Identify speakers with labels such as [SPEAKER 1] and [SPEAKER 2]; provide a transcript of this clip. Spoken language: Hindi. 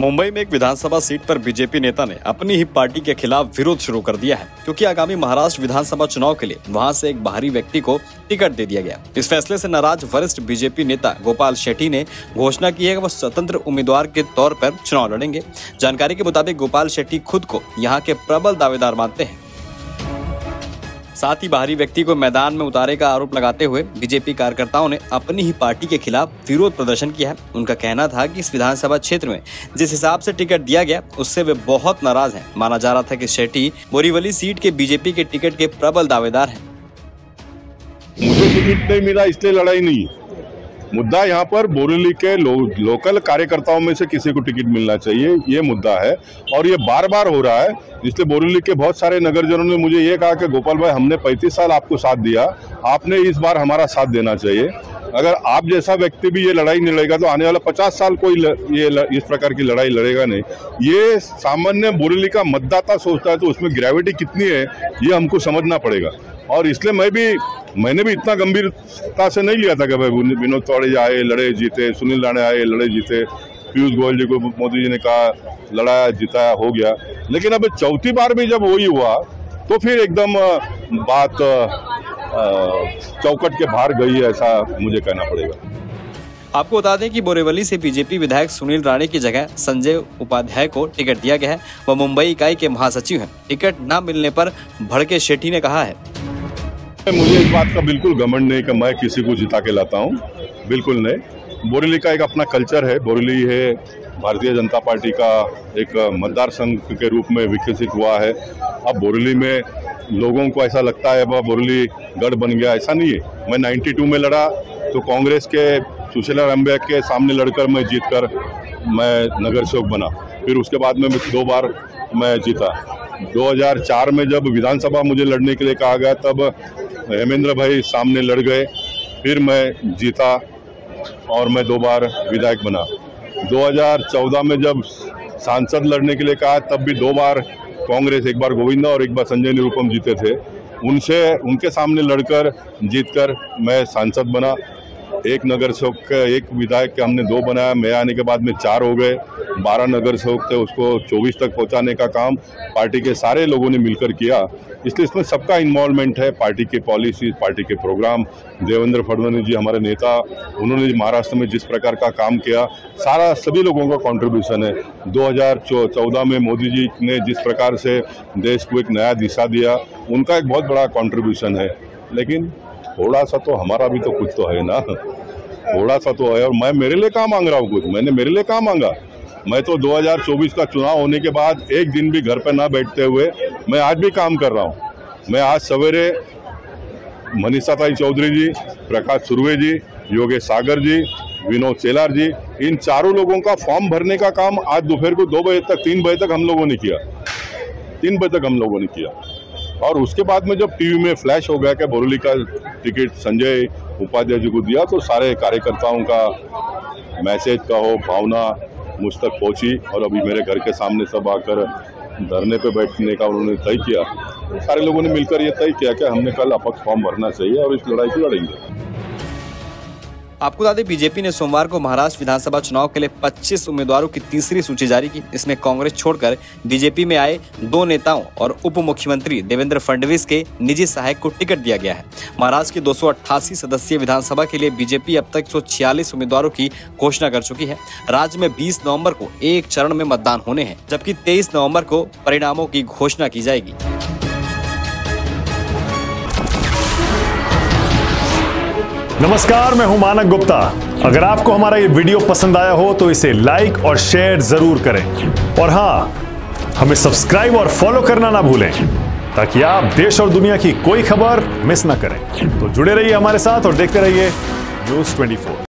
[SPEAKER 1] मुंबई में एक विधानसभा सीट पर बीजेपी नेता ने अपनी ही पार्टी के खिलाफ विरोध शुरू कर दिया है, क्योंकि आगामी महाराष्ट्र विधानसभा चुनाव के लिए वहां से एक बाहरी व्यक्ति को टिकट दे दिया गया। इस फैसले से नाराज वरिष्ठ बीजेपी नेता गोपाल शेट्टी ने घोषणा की है कि वह स्वतंत्र उम्मीदवार के तौर पर चुनाव लड़ेंगे। जानकारी के मुताबिक गोपाल शेट्टी खुद को यहाँ के प्रबल दावेदार मानते हैं। साथ ही बाहरी व्यक्ति को मैदान में उतारे का आरोप लगाते हुए बीजेपी कार्यकर्ताओं ने अपनी ही पार्टी के खिलाफ विरोध प्रदर्शन किया है। उनका कहना था कि इस विधानसभा क्षेत्र में जिस हिसाब से टिकट दिया गया उससे वे बहुत नाराज हैं। माना जा रहा था कि शेट्टी बोरीवली सीट के बीजेपी के टिकट के प्रबल दावेदार हैं।
[SPEAKER 2] मुझे टिकट नहीं मिला इसलिए लड़ाई नहीं, मुद्दा यहाँ पर बोरीवली के लोकल कार्यकर्ताओं में से किसी को टिकट मिलना चाहिए, ये मुद्दा है और ये बार बार हो रहा है। इसलिए बोरीवली के बहुत सारे नगरजनों ने मुझे ये कहा कि गोपाल भाई, हमने 35 साल आपको साथ दिया, आपने इस बार हमारा साथ देना चाहिए। अगर आप जैसा व्यक्ति भी ये लड़ाई नहीं लड़ेगा तो आने वाला 50 साल कोई ये इस प्रकार की लड़ाई लड़ेगा नहीं। ये सामान्य बोरीवली का मतदाता सोचता है तो उसमें ग्रेविटी कितनी है ये हमको समझना पड़ेगा। और इसलिए मैंने भी इतना गंभीरता से नहीं लिया था कि भाई विनोद तिवारी आए लड़े जीते, सुनील राणे आए लड़े जीते, पीयूष गोयल जी को मोदी जी ने कहा लड़ाया जिताया हो गया। लेकिन अब चौथी बार भी जब वही हुआ तो फिर एकदम बात चौकट के बाहर गई, ऐसा मुझे कहना पड़ेगा।
[SPEAKER 1] आपको बता दें कि बोरीवली से बीजेपी विधायक सुनील राणे की जगह संजय उपाध्याय को टिकट दिया गया है। वह मुंबई इकाई के महासचिव हैं। टिकट न मिलने पर भड़के शेट्टी ने कहा है,
[SPEAKER 2] मुझे इस बात का बिल्कुल घमंड नहीं कि मैं किसी को जिता के लाता हूँ, बिल्कुल नहीं। बोरीवली का एक अपना कल्चर है। बोरीवली है भारतीय जनता पार्टी का एक मतदार संघ के रूप में विकसित हुआ है। अब बोरीवली में लोगों को ऐसा लगता है वह बोरीवली गढ़ बन गया, ऐसा नहीं है। मैं 92 में लड़ा तो कांग्रेस के सुशीला रंबे के सामने लड़कर मैं जीतकर मैं नगर सेवक बना। फिर उसके बाद में 2 बार मैं जीता। 2004 में जब विधानसभा मुझे लड़ने के लिए कहा गया तब हेमेंद्र भाई सामने लड़ गए, फिर मैं जीता और मैं 2 बार विधायक बना। 2014 में जब सांसद लड़ने के लिए कहा तब भी 2 बार कांग्रेस, एक बार गोविंदा और एक बार संजय निरुपम जीते थे। उनके सामने लड़कर जीतकर मैं सांसद बना। एक नगर सेवक के एक विधायक के हमने 2 बनाया, मैं आने के बाद में 4 हो गए। 12 नगर सेवक थे, उसको 24 तक पहुंचाने का काम पार्टी के सारे लोगों ने मिलकर किया। इसलिए इसमें सबका इन्वॉल्वमेंट है, पार्टी की पॉलिसी, पार्टी के प्रोग्राम। देवेंद्र फडणवीस जी हमारे नेता, उन्होंने महाराष्ट्र में जिस प्रकार का काम किया सारा सभी लोगों का कंट्रीब्यूशन है। 2014 में मोदी जी ने जिस प्रकार से देश को एक नया दिशा दिया, उनका एक बहुत बड़ा कंट्रीब्यूशन है। लेकिन थोड़ा सा तो हमारा भी तो कुछ तो है ना, थोड़ा सा तो है। और मैं मेरे लिए कहाँ मांग रहा हूँ कुछ, मैंने मेरे लिए कहाँ मांगा। मैं तो 2024 का चुनाव होने के बाद एक दिन भी घर पे ना बैठते हुए मैं आज भी काम कर रहा हूँ। मैं आज सवेरे मनीषा ताई चौधरी जी, प्रकाश सुर्वे जी, योगेश सागर जी, विनोद सेलार जी, इन चारों लोगों का फॉर्म भरने का काम आज दोपहर को 2 बजे तक 3 बजे तक हम लोगों ने किया, 3 बजे तक हम लोगों ने किया। और उसके बाद में जब टीवी में फ्लैश हो गया कि बोरीवली का टिकट संजय उपाध्याय जी को दिया तो सारे कार्यकर्ताओं का मैसेज का हो भावना मुझ तक पहुंची और अभी मेरे घर के सामने सब आकर धरने पे बैठने का उन्होंने तय किया। सारे लोगों ने मिलकर ये तय किया कि हमने कल अपक्ष फॉर्म भरना चाहिए और इस लड़ाई को लड़ेंगे।
[SPEAKER 1] आपको बता दें बीजेपी ने सोमवार को महाराष्ट्र विधानसभा चुनाव के लिए 25 उम्मीदवारों की तीसरी सूची जारी की। इसमें कांग्रेस छोड़कर बीजेपी में आए 2 नेताओं और उप मुख्यमंत्री देवेंद्र फडणवीस के निजी सहायक को टिकट दिया गया है। महाराष्ट्र की 288 सदस्यीय विधानसभा के लिए बीजेपी अब तक 146 उम्मीदवारों की घोषणा कर चुकी है। राज्य में 20 नवम्बर को एक चरण में मतदान होने हैं, जबकि 23 नवम्बर को परिणामों की घोषणा की जाएगी।
[SPEAKER 3] नमस्कार, मैं हूं मानक गुप्ता। अगर आपको हमारा ये वीडियो पसंद आया हो तो इसे लाइक और शेयर जरूर करें और हां, हमें सब्सक्राइब और फॉलो करना ना भूलें ताकि आप देश और दुनिया की कोई खबर मिस ना करें। तो जुड़े रहिए हमारे साथ और देखते रहिए News 24।